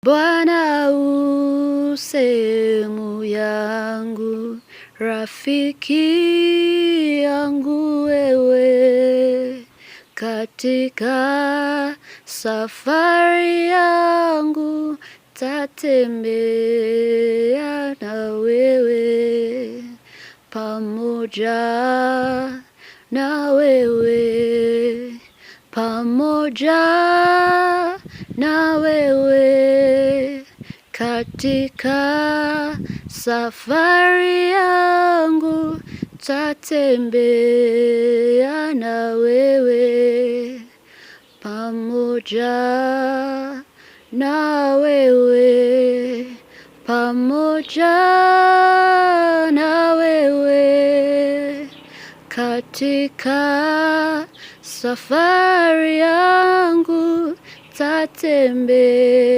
Bwana u sehemu yangu, rafiki yangu wewe, katika safari yangu tatembea na wewe, pamoja na wewe, pamoja na wewe, katika safari yangu tatembea na wewe, pamoja na wewe, pamoja na wewe, katika safari yangu tatembea